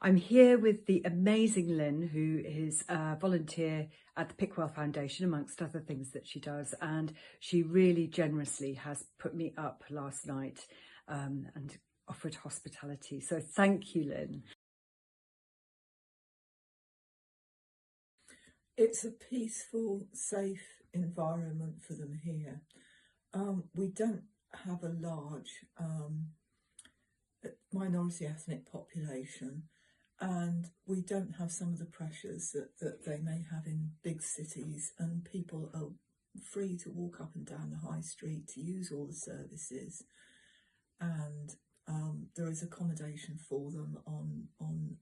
I'm here with the amazing Lynne, who is a volunteer at the Pickwell Foundation, amongst other things that she does, and she really generously has put me up last night and offered hospitality. So thank you, Lynne. It's a peaceful, safe environment for them here. We don't have a large minority ethnic population, and we don't have some of the pressures that they may have in big cities, and people are free to walk up and down the high street to use all the services, and there is accommodation for them on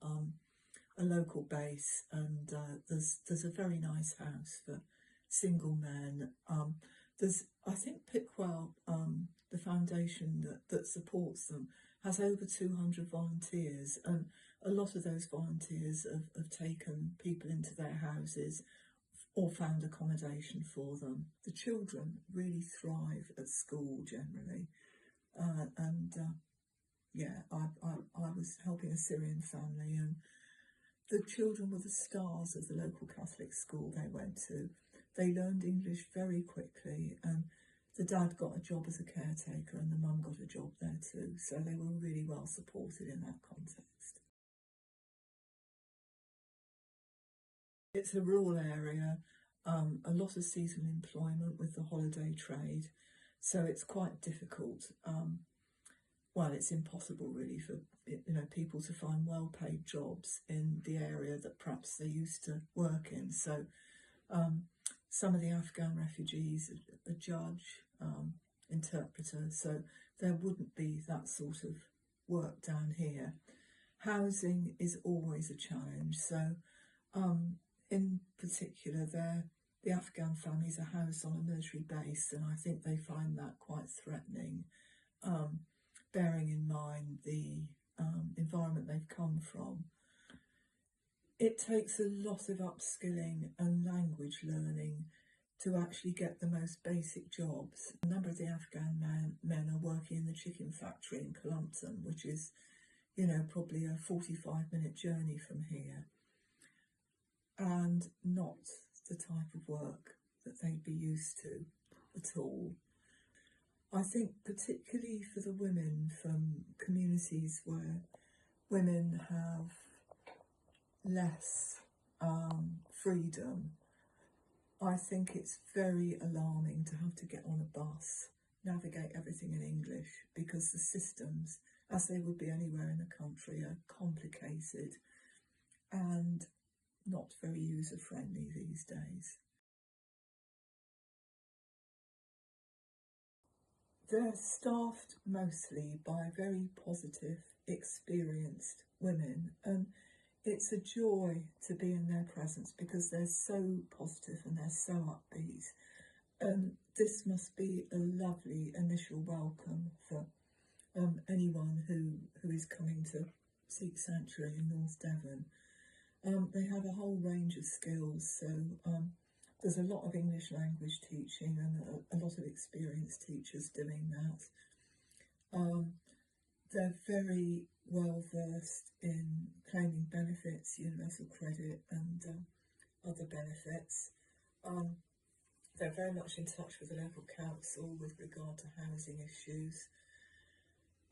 a local base, and there's a very nice house for single men. I think Pickwell, the foundation that supports them, has over 200 volunteers, and a lot of those volunteers have taken people into their houses or found accommodation for them. The children really thrive at school generally, yeah, I was helping a Syrian family, and the children were the stars of the local Catholic school they went to. They learned English very quickly, and the dad got a job as a caretaker and the mum got a job there too. So they were really well supported in that context. It's a rural area, a lot of seasonal employment with the holiday trade. So it's quite difficult. Well, it's impossible really for people to find well-paid jobs in the area that perhaps they used to work in. So some of the Afghan refugees, a judge, interpreter, so there wouldn't be that sort of work down here. Housing is always a challenge. So in particular, the Afghan families are housed on a military base, and I think they find that quite threatening. Bearing in mind the environment they've come from. It takes a lot of upskilling and language learning to actually get the most basic jobs. A number of the Afghan men are working in the chicken factory in Columpton, which is, probably a 45-minute journey from here, and not the type of work that they'd be used to at all. I think particularly for the women from communities where women have less freedom, I think it's very alarming to have to get on a bus, navigate everything in English, because the systems, as they would be anywhere in the country, are complicated and not very user-friendly these days. They're staffed mostly by very positive, experienced women, and it's a joy to be in their presence because they're so positive and they're so upbeat. This must be a lovely initial welcome for anyone who is coming to seek sanctuary in North Devon. They have a whole range of skills, so there's a lot of English language teaching and a lot of experienced teachers doing that. They're very well versed in claiming benefits, universal credit and other benefits. They're very much in touch with the local council with regard to housing issues.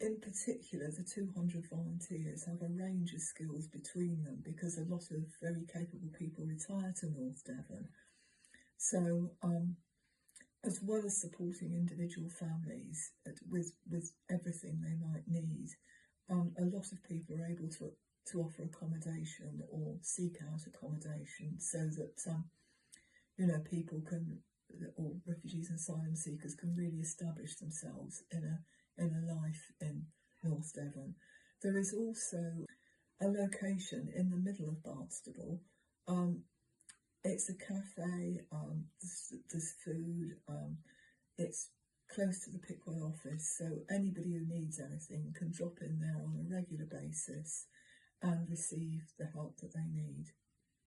In particular, the 200 volunteers have a range of skills between them because a lot of very capable people retire to North Devon. So, as well as supporting individual families with everything they might need, a lot of people are able to offer accommodation or seek out accommodation so that people can, or refugees and asylum seekers can really establish themselves in a life in North Devon. There is also a location in the middle of Barnstable. It's a cafe, there's food, it's close to the Pickwell office, so anybody who needs anything can drop in there on a regular basis and receive the help that they need.